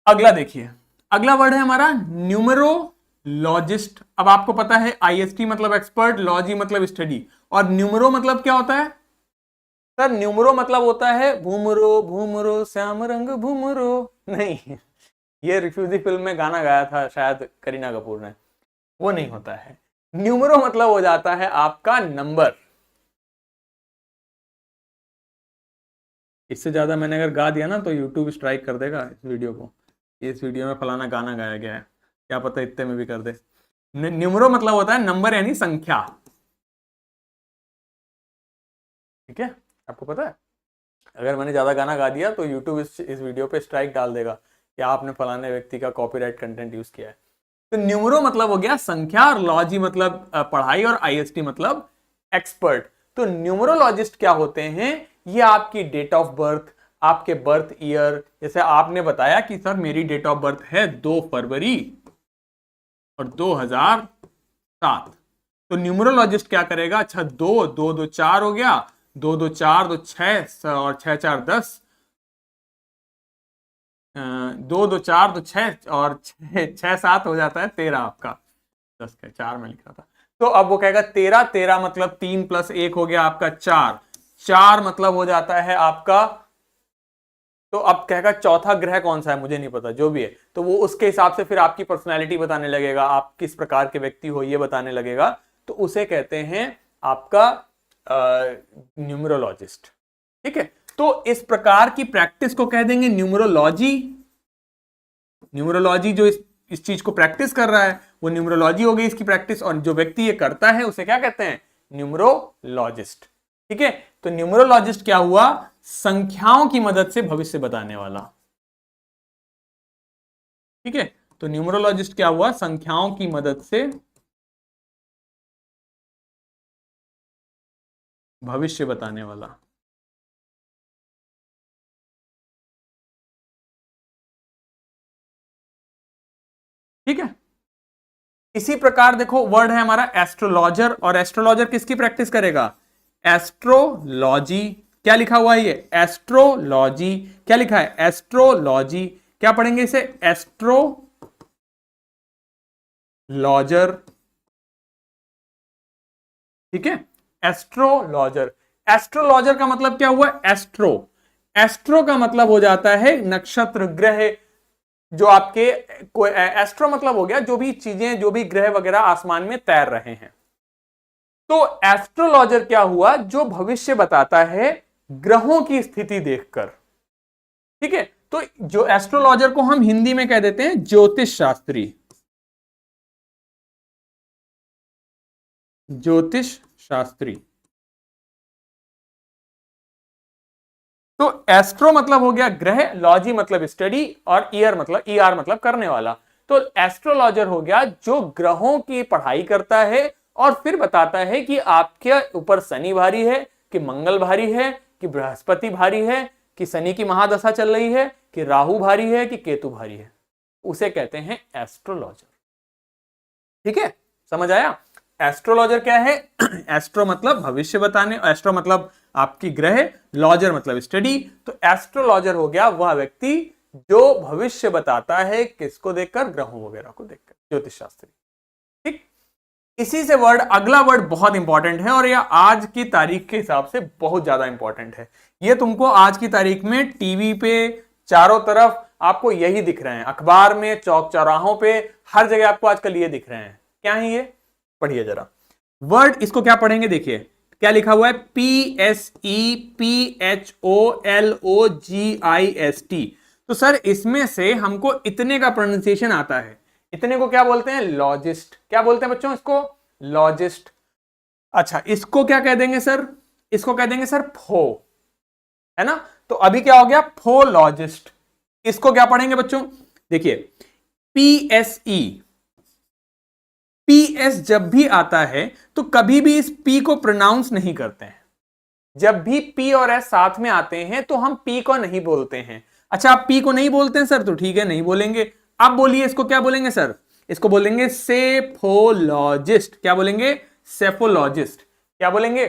Speaker 1: अगला देखिए, अगला वर्ड है हमारा न्यूमरोलॉजिस्ट। अब आपको पता है आईएसटी मतलब एक्सपर्ट, लॉजी मतलब स्टडी, और न्यूमरो मतलब क्या होता है सर, न्यूमरो मतलब होता है भूमरो भूमरो श्याम रंग भूमरो। नहीं, ये रिफ्यूजी फिल्म में गाना गाया था शायद करीना कपूर ने, वो नहीं होता है। न्यूमरो मतलब हो जाता है आपका नंबर। इससे ज्यादा मैंने अगर गा दिया ना तो यूट्यूब स्ट्राइक कर देगा इस वीडियो को, इस वीडियो में फलाना गाना गाया गया है, क्या पता इतने में भी कर दे। न्यूमरो मतलब होता है नंबर यानी संख्या। ठीक है, आपको पता है, अगर मैंने ज्यादा गाना गा दिया तो यूट्यूब इस वीडियो पे स्ट्राइक डाल देगा कि आपने फलाने व्यक्ति का कॉपीराइट कंटेंट यूज किया है। तो न्यूमरो मतलब हो गया संख्या, और लॉजी मतलब पढ़ाई, और आईएसटी मतलब एक्सपर्ट। तो न्यूमरोलॉजिस्ट क्या होते हैं, ये आपकी डेट ऑफ बर्थ, आपके बर्थ ईयर, जैसे आपने बताया कि सर मेरी डेट ऑफ बर्थ है 2 फरवरी और 2007, तो न्यूमरोलॉजिस्ट क्या करेगा, अच्छा 2 2 2 4 हो गया, 2 2 4 2 6 और 6 4 10, 2 2 4 2 6 और 6 7 हो जाता है 13 आपका, 10 का 4 में लिख रहा था। तो अब वो कहेगा 13 13 मतलब 3 + 1 हो गया आपका 4, 4 मतलब हो जाता है आपका, तो अब कहेगा चौथा ग्रह कौन सा है, मुझे नहीं पता, जो भी है, तो वो उसके हिसाब से फिर आपकी पर्सनैलिटी बताने लगेगा, आप किस प्रकार के व्यक्ति हो ये बताने लगेगा, तो उसे कहते हैं आपका न्यूमरोलॉजिस्ट। ठीक है, तो इस प्रकार की प्रैक्टिस को कह देंगे न्यूमरोलॉजी। न्यूमरोलॉजी जो इस चीज को प्रैक्टिस कर रहा है वो न्यूमरोलॉजी हो गई इसकी प्रैक्टिस, और जो व्यक्ति ये करता है उसे क्या कहते हैं, न्यूमरोलॉजिस्ट। ठीक है, तो न्यूमरोलॉजिस्ट क्या हुआ, संख्याओं की मदद से भविष्य बताने वाला। ठीक है, तो न्यूमरोलॉजिस्ट क्या हुआ, संख्याओं की मदद से भविष्य बताने वाला। ठीक है, इसी प्रकार देखो वर्ड है हमारा एस्ट्रोलॉजर, और एस्ट्रोलॉजर किसकी प्रैक्टिस करेगा, एस्ट्रोलॉजी। क्या लिखा हुआ है ये, एस्ट्रोलॉजी। क्या लिखा है, एस्ट्रोलॉजी। क्या पढ़ेंगे इसे, एस्ट्रोलॉजर। ठीक है, एस्ट्रोलॉजर। एस्ट्रोलॉजर का मतलब क्या हुआ, एस्ट्रो। एस्ट्रो का मतलब हो जाता है नक्षत्र, ग्रह, जो आपके एस्ट्रो मतलब हो गया जो भी चीजें, जो भी ग्रह वगैरह आसमान में तैर रहे हैं। तो एस्ट्रोलॉजर क्या हुआ, जो भविष्य बताता है ग्रहों की स्थिति देखकर। ठीक है, तो जो एस्ट्रोलॉजर को हम हिंदी में कह देते हैं ज्योतिष शास्त्री। ज्योतिष शास्त्री। तो एस्ट्रो मतलब हो गया ग्रह, लॉजी मतलब स्टडी, और ईयर मतलब करने वाला। तो एस्ट्रोलॉजर हो गया जो ग्रहों की पढ़ाई करता है और फिर बताता है कि आपके ऊपर शनि भारी है, कि मंगल भारी है, कि बृहस्पति भारी है, कि शनि की महादशा चल रही है, कि राहु भारी है, कि केतु भारी है, उसे कहते हैं एस्ट्रोलॉजर। ठीक है, समझ आया? एस्ट्रोलॉजर क्या है? एस्ट्रो मतलब भविष्य बताने, एस्ट्रो मतलब आपकी ग्रह, लॉजर मतलब स्टडी। तो एस्ट्रोलॉजर हो गया वह व्यक्ति जो भविष्य बताता है, किसको देखकर? ग्रहों वगैरह को देखकर, ज्योतिष शास्त्री। ठीक, इसी से वर्ड, अगला वर्ड बहुत इंपॉर्टेंट है और यह आज की तारीख के हिसाब से बहुत ज्यादा इंपॉर्टेंट है। यह तुमको आज की तारीख में टीवी पे चारों तरफ आपको यही दिख रहे हैं, अखबार में, चौक चौराहों पे, हर जगह आपको आजकल ये दिख रहे हैं। क्या है ये? पढ़िए जरा वर्ड, इसको क्या पढ़ेंगे? देखिए क्या लिखा हुआ है, PSEPHOLOGIST। तो सर इसमें से हमको इतने का प्रोनाउंसिएशन आता है, इतने को क्या बोलते हैं? लॉजिस्ट। क्या बोलते हैं बच्चों इसको? लॉजिस्ट। अच्छा, इसको क्या कह देंगे सर? इसको कह देंगे सर फो, है ना? तो अभी क्या हो गया? फोलॉजिस्ट। इसको क्या पढ़ेंगे बच्चों? देखिए PSE, PS जब भी आता है तो कभी भी इस P को प्रोनाउंस नहीं करते हैं। जब भी P और S साथ में आते हैं तो हम P को नहीं बोलते हैं। अच्छा, आप P को नहीं बोलते हैं सर, तो ठीक है, नहीं बोलेंगे। अब बोलिए इसको क्या बोलेंगे सर? इसको बोलेंगे सेफोलॉजिस्ट। क्या बोलेंगे? सेफोलॉजिस्ट। क्या बोलेंगे?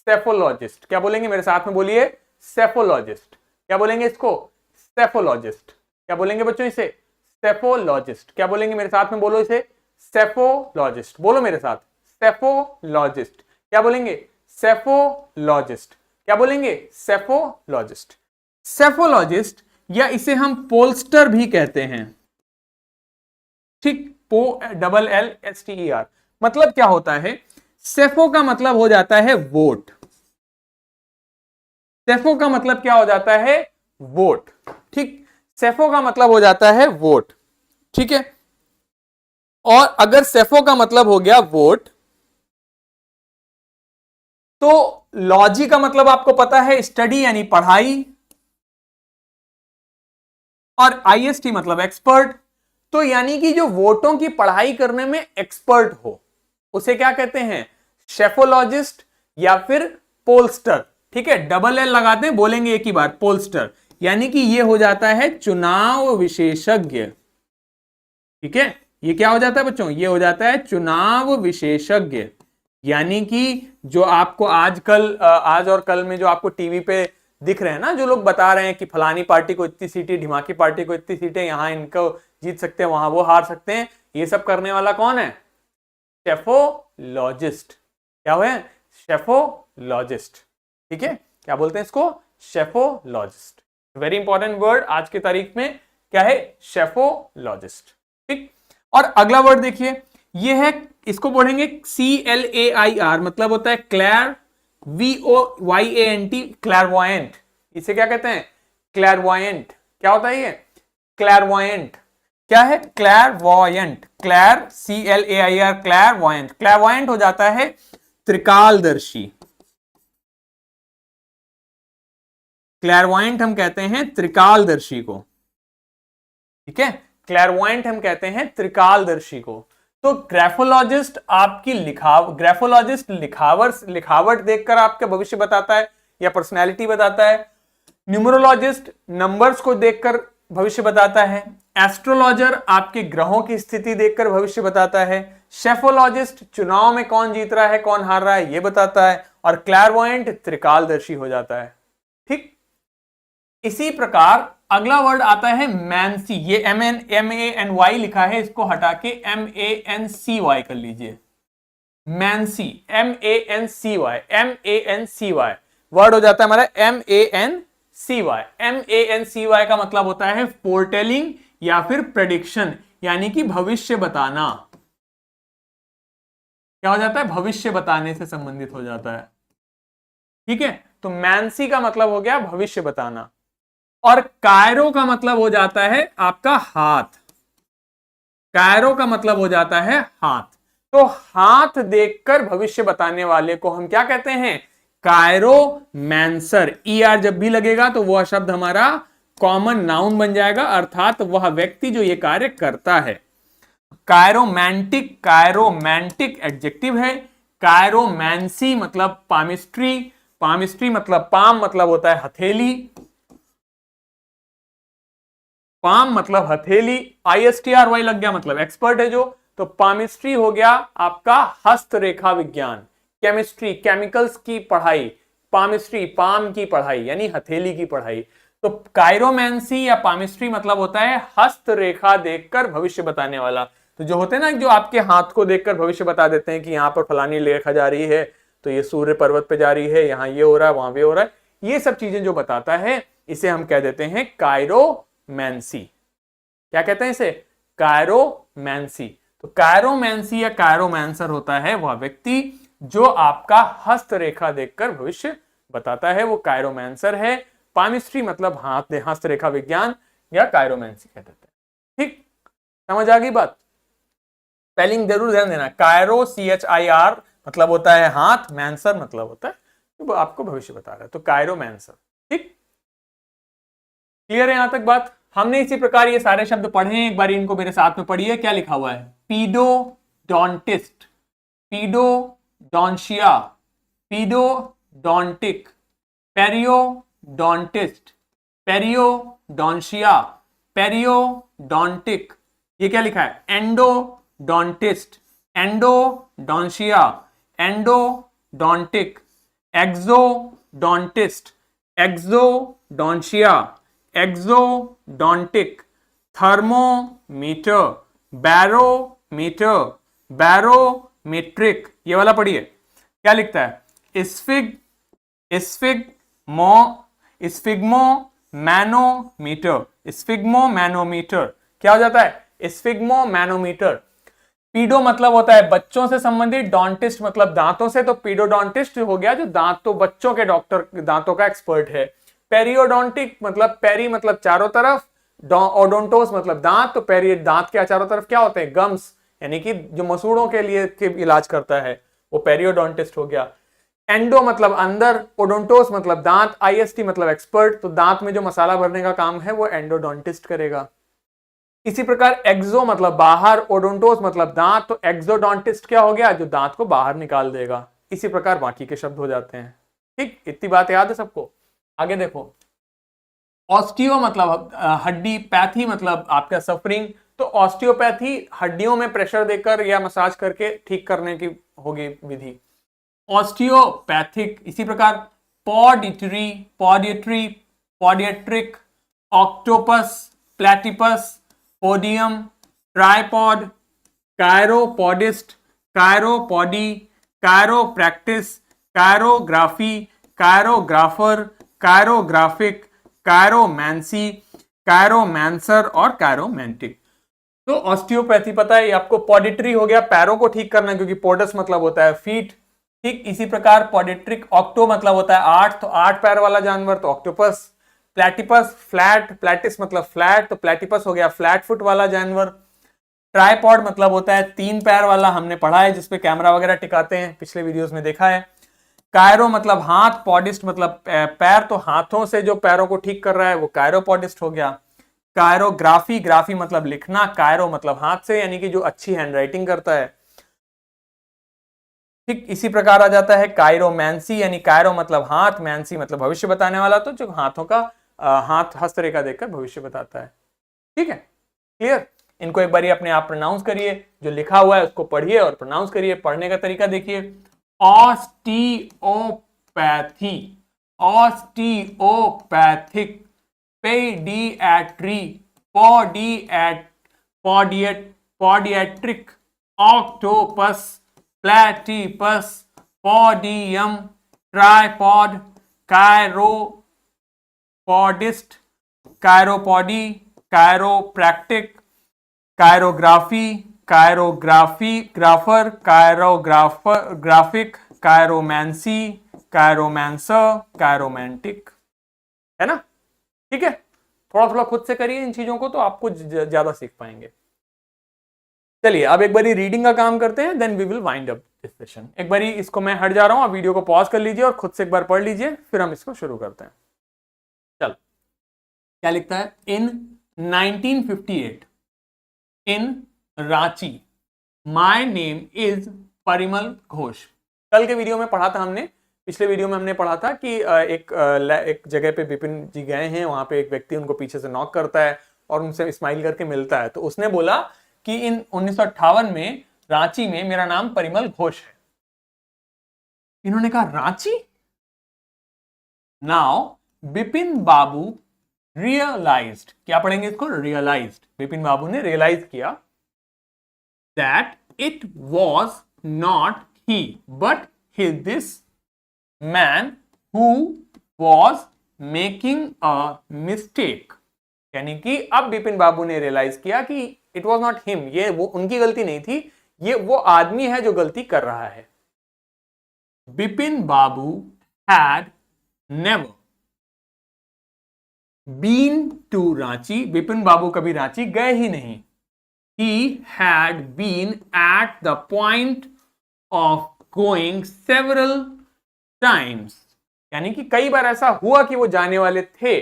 Speaker 1: सेफोलॉजिस्ट। क्या बोलेंगे? मेरे साथ में बोलिए, सेफोलॉजिस्ट। क्या बोलेंगे इसको? सेफोलॉजिस्ट। क्या बोलेंगे बच्चों इसे? सेफोलॉजिस्ट। क्या बोलेंगे? मेरे साथ में बोलो इसे, सेफोलॉजिस्ट। बोलो मेरे साथ, सेफोलॉजिस्ट। क्या बोलेंगे? सेफोलॉजिस्ट। क्या बोलेंगे? सेफोलॉजिस्ट। सेफोलॉजिस्ट, या इसे हम पोलस्टर भी कहते हैं। ठीक, POLLSTER। मतलब क्या होता है? सेफो का मतलब हो जाता है वोट। सेफो का मतलब क्या हो जाता है? वोट। ठीक, सेफो का मतलब हो जाता है वोट। ठीक है, और अगर सेफो का मतलब हो गया वोट, तो लॉजी का मतलब आपको पता है स्टडी यानी पढ़ाई, और IST मतलब एक्सपर्ट। तो यानी कि जो वोटों की पढ़ाई करने में एक्सपर्ट हो उसे क्या कहते हैं? शेफोलॉजिस्ट या फिर पोलस्टर। ठीक है, डबल L लगाते हैं, बोलेंगे एक ही बार, पोलस्टर। यानी कि ये हो जाता है चुनाव विशेषज्ञ। ठीक है, ये क्या हो जाता है बच्चों? ये हो जाता है चुनाव विशेषज्ञ। यानी कि जो आपको आजकल, आज और कल में जो आपको टीवी पे दिख रहे हैं ना, जो लोग बता रहे हैं कि फलानी पार्टी को इतनी सीटें, ढिमाकी पार्टी को इतनी सीटें, यहां इनको जीत सकते हैं, वहां वो हार सकते हैं, ये सब करने वाला कौन है? शेफोलॉजिस्ट। क्या हुआ? शेफोलॉजिस्ट। ठीक है, क्या बोलते हैं इसको? शेफोलॉजिस्ट। वेरी इंपॉर्टेंट वर्ड आज की तारीख में क्या है? शेफोलॉजिस्ट। ठीक, और अगला वर्ड देखिए, ये है, इसको बोलेंगे CLAIR, मतलब होता है क्लैर, VOYANT, क्लैरवॉयंट। इसे क्या कहते हैं? क्लैरवॉयंट। क्या होता है ये? क्लैरवॉयंट। क्या है? क्लैरवॉयंट। Claire, CLAIR, क्लैरवॉयंट। क्लैरवॉयंट हो जाता है त्रिकालदर्शी। क्लैरवॉयंट हम कहते हैं त्रिकालदर्शी को। ठीक है, क्लैरवॉयंट हम कहते हैं त्रिकालदर्शी को। तो ग्राफोलॉजिस्ट आपकी ग्राफोलॉजिस्ट लिखावट देखकर आपके भविष्य बताता है या पर्सनैलिटी बताता है। न्यूमरोलॉजिस्ट नंबर्स को देखकर भविष्य बताता है। एस्ट्रोलॉजर आपके ग्रहों की स्थिति देखकर भविष्य बताता है। शेफोलॉजिस्ट चुनाव में कौन जीत रहा है, कौन हार रहा है, ये बताता है। और क्लैरवॉयंट त्रिकालदर्शी हो जाता है। ठीक, इसी प्रकार अगला वर्ड आता है मैंसी। ये MANY लिखा है, इसको हटा के MANCY कर लीजिए। मैंसी, MANCY वर्ड हो जाता है हमारा MANCY। MANCY का मतलब होता है फोरटेलिंग या फिर प्रेडिक्शन, यानी कि भविष्य बताना। क्या हो जाता है? भविष्य बताने से संबंधित हो जाता है। ठीक है, तो मैंसी का मतलब हो गया भविष्य बताना। और कायरो का मतलब हो जाता है आपका हाथ। कायरो का मतलब हो जाता है हाथ। तो हाथ देखकर भविष्य बताने वाले को हम क्या कहते हैं? कायरोमैंसर। ER जब भी लगेगा तो वह शब्द हमारा कॉमन नाउन बन जाएगा, अर्थात वह व्यक्ति जो ये कार्य करता है। कायरोमैंटिक एडजेक्टिव है। कायरोमैंसी मतलब पामिस्ट्री। पामिस्ट्री मतलब पाम मतलब होता है हथेली। पाम मतलब हथेली, ISTRY लग गया मतलब एक्सपर्ट है जो, तो पामिस्ट्री हो गया आपका हस्तरेखा विज्ञान। केमिस्ट्री केमिकल्स की पढ़ाई, पामिस्ट्री पाम की पढ़ाई यानी हथेली की पढ़ाई। तो कायरोमैंसी या पामिस्ट्री मतलब होता है हस्तरेखा देखकर भविष्य बताने वाला। तो जो होते हैं ना, जो आपके हाथ को देखकर भविष्य बता देते हैं कि यहां पर फलानी रेखा जा रही है, तो ये सूर्य पर्वत पे जा रही है, यहां ये हो रहा है, वहां पे हो रहा है, ये सब चीजें जो बताता है, इसे हम कह देते हैं कायरोमैंसी। क्या कहते हैं इसे? कायरोमैंसी। तो कायरोमैंसी या कायरोमैंसर होता है वह व्यक्ति जो आपका हस्तरेखा देखकर भविष्य बताता है, वो कायरोमैंसर है। पामिस्ट्री मतलब हस्तरेखा विज्ञान या कायरोमैंसी कह देते हैं। ठीक, समझ आ गई बात? स्पेलिंग जरूर ध्यान देना। कायरो CHIR मतलब होता है हाथ, मैंसर मतलब होता है तो आपको भविष्य बता रहा है, तो कायरोमैंसर। ठीक, क्लियर है यहां तक बात? हमने इसी प्रकार ये सारे शब्द पढ़े हैं, एक बार इनको मेरे साथ में पढ़िए। क्या लिखा हुआ है? Paedodontist, paedodontia, paedodontic, periodontist, periodontia, periodontic. ये क्या लिखा है? Endodontist, endodontia, endodontic, exodontist, exodontia, exodontic, thermometer, barometer, barometric. ये वाला पढ़िए क्या लिखता है? Sphygmomanometer, sphygmomanometer. क्या हो जाता है? Sphygmo manometer. पीडो मतलब होता है बच्चों से संबंधित, डॉन्टिस्ट मतलब दांतों से, तो पीडोडोंटिस्ट हो गया जो दांतों, बच्चों के डॉक्टर, दांतों का एक्सपर्ट है। पेरियोडोंटिक मतलब पेरी मतलब चारों तरफ, ओडोंटोस मतलब दांत, तो पेरी दांत के चारों तरफ क्या होते हैं? गम्स, यानी कि जो मसूड़ों के लिए के इलाज करता है, वो पेरियोडोंटिस्ट हो गया। एंडो मतलब अंदर, ओडोंटोस मतलब दांत, IST मतलब एक्सपर्ट, तो दांत में जो मसाला भरने का काम है वो एंडोडोंटिस्ट करेगा। इसी प्रकार एक्सो मतलब बाहर, ओडोंटोस मतलब दांत, तो एक्सोडोंटिस्ट क्या हो गया? जो दांत को बाहर निकाल देगा। इसी प्रकार बाकी के शब्द हो जाते हैं। ठीक, इतनी बात याद है सबको? आगे देखो, ऑस्टियो मतलब हड्डी, पैथी मतलब आपका सफरिंग। तो ऑस्टियोपैथी हड्डियों में प्रेशर देकर या मसाज करके ठीक करने की होगी विधि, ऑस्टियोपैथिक। इसी प्रकार podiatry, podiatry, podiatric, octopus, platypus, podium, tripod, chiropodist, chiropody, chiropractics, chirography, chirographer, chirographic, chiromancy, chiromancer और कायरोमैंटिक। तो ऑस्टियोपैथी पता है आपको। पॉडिट्री हो गया पैरों को ठीक करना, क्योंकि पोडस मतलब होता है फीट। ठीक, इसी प्रकार पॉडिट्रिक, ऑक्टो मतलब होता है 8, तो 8 पैर वाला जानवर तो ऑक्टोपस। प्लेटिपस फ्लैट, प्लेटिस मतलब फ्लैट, तो प्लेटिपस हो गया फ्लैट फुट वाला जानवर। ट्राइपॉड मतलब होता है 3 पैर वाला, हमने पढ़ा है जिसपे कैमरा वगैरह टिकाते हैं, पिछले वीडियोस में देखा है। कायरो मतलब हाथ, पॉडिस्ट मतलब पैर, तो हाथों से जो पैरों को ठीक कर रहा है वो कायरोपॉडिस्ट हो गया। कायरोग्राफी, ग्राफी मतलब लिखना, कायरो मतलब हाथ से, यानी कि जो अच्छी हैंडराइटिंग करता है। ठीक, इसी प्रकार आ जाता है कायरोमैंसी, यानी कायरो मतलब हाथ, मैंसी मतलब भविष्य बताने वाला, तो जो हाथों का हाथ हस्तरेखा देखकर भविष्य बताता है। ठीक है, क्लियर? इनको एक बार अपने आप प्रोनाउंस करिए, जो लिखा हुआ है उसको पढ़िए और प्रोनाउंस करिए। पढ़ने का तरीका देखिए, osteopathy, osteopathic, paediatry, podiatric, octopus, platypus, podium, tripod, chiropodist, chiropody, chiropractic, chirography, chirography grapher, chirographer graphic, chiromancy, chiromancer, chiromantic. है ना? ठीक है, थोड़ा थोड़ा खुद से करिए इन चीजों को तो आपको ज्यादा सीख पाएंगे। चलिए अब एक बारी रीडिंग का काम करते हैं, then we will wind up this session. एक बारी इसको मैं हट जा रहा हूं, आप वीडियो को पॉज कर लीजिए और खुद से एक बार पढ़ लीजिए, फिर हम इसको शुरू करते हैं। चल, क्या लिखता है? In 1958 in Ranchi, my name is Parimal Ghosh. कल के वीडियो में पढ़ा था हमने, पिछले वीडियो में हमने पढ़ा था कि एक जगह पे विपिन जी गए हैं, वहां पे एक व्यक्ति उनको पीछे से नॉक करता है और उनसे स्माइल करके मिलता है। तो उसने बोला कि इन 1958 में रांची में मेरा नाम परिमल घोष है। इन्होंने कहा रांची। नाउ बिपिन बाबू रियलाइज्ड, क्या पढ़ेंगे इसको, रियलाइज्ड, बिपिन बाबू ने रियलाइज किया that it was not he but this man who was making a mistake। यानी कि अब बिपिन बाबू ने रियलाइज किया कि इट वॉज नॉट हिम, ये वो उनकी गलती नहीं थी, ये वो आदमी है जो गलती कर रहा है। Bipin Babu had never been to Ranchi, Bipin Babu कभी रांची गए ही नहीं। He had been at the point of going several times, यानी कि कई बार ऐसा हुआ कि वो जाने वाले थे,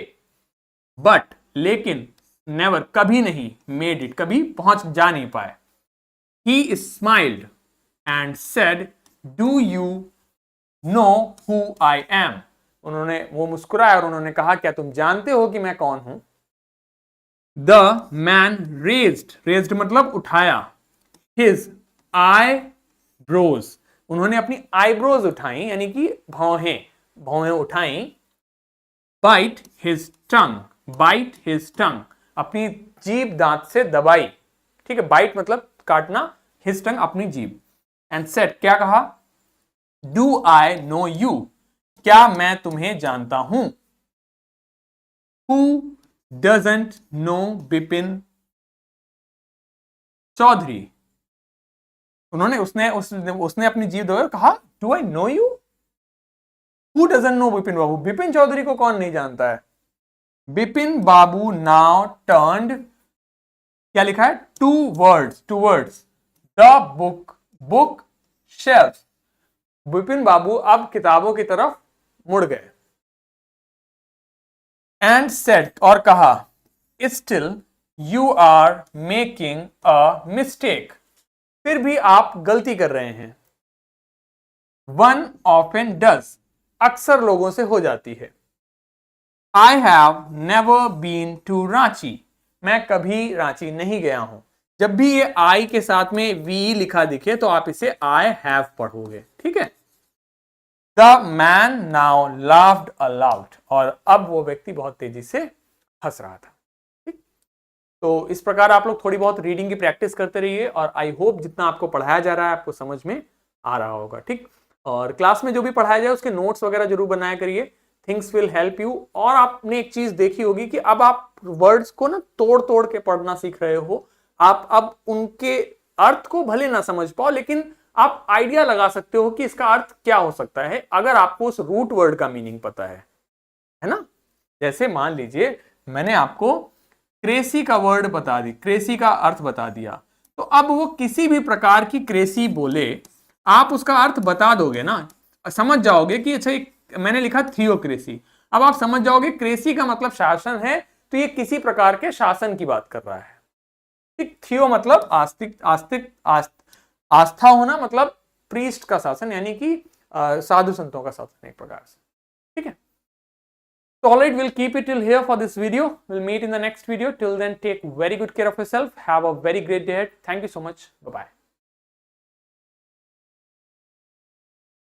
Speaker 1: बट लेकिन नेवर कभी नहीं, मेड इट कभी पहुंच जा नहीं पाए। He smiled and said, Do you know who I am? वो मुस्कुराया और उन्होंने कहा क्या तुम जानते हो कि मैं कौन हूं। The man raised मतलब उठाया, his eyebrows, उन्होंने अपनी आईब्रोज उठाई यानी कि भौहें उठाई। bite his tongue, अपनी जीभ दांत से दबाई, ठीक है, बाइट मतलब काटना, his tongue अपनी जीभ। and said, क्या कहा, do I know you, क्या मैं तुम्हें जानता हूं। who doesn't know Bipin Chaudhary, उसने अपनी जीभ दबाई कहा do I know you. Who doesn't know Bipin Babu, Bipin Chowdhury को कौन नहीं जानता है। बिपिन बाबू नाउ टर्न्ड, क्या लिखा है, towards the book shelf, Bipin Babu अब किताबों की तरफ मुड़ गए। एंड सेड, और कहा, still you are making a mistake, फिर भी आप गलती कर रहे हैं। वन ऑफन डज, अक्सर लोगों से हो जाती है। I have never been to Ranchi, मैं कभी रांची नहीं गया हूं। जब भी ये आई के साथ में वी लिखा दिखे तो आप इसे आई हैव पढ़ोगे, ठीक है। The man now laughed allowed, और अब वो व्यक्ति बहुत तेजी से हंस रहा था। ठीक, तो इस प्रकार आप लोग थोड़ी बहुत रीडिंग की प्रैक्टिस करते रहिए और आई होप जितना आपको पढ़ाया जा रहा है आपको समझ में आ रहा होगा। ठीक, और क्लास में जो भी पढ़ाया जाए उसके नोट्स वगैरह जरूर बनाया करिए, थिंग्स विल हेल्प यू। और आपने एक चीज देखी होगी कि अब आप वर्ड्स को ना तोड़ तोड़ के पढ़ना सीख रहे हो। आप अब उनके अर्थ को भले ना समझ पाओ लेकिन आप आइडिया लगा सकते हो कि इसका अर्थ क्या हो सकता है अगर आपको उस रूट वर्ड का मीनिंग पता है ना। जैसे मान लीजिए मैंने आपको क्रेसी का वर्ड बता दी, क्रेसी का अर्थ बता दिया, तो अब वो किसी भी प्रकार की क्रेसी बोले आप उसका अर्थ बता दोगे ना, समझ जाओगे कि अच्छा मैंने लिखा थियोक्रेसी, अब आप समझ जाओगे क्रेसी का मतलब शासन है, तो ये किसी प्रकार के शासन की बात कर रहा है। ठीक, थियो मतलब आस्था होना, मतलब प्रीस्ट का शासन यानी कि साधु संतों का शासन एक प्रकार से। ठीक है, so all right, we'll keep it till here for this video. We'll meet in the next video. Till then, take very good care of yourself. Have a very great day ahead. Thank you so much. Bye bye.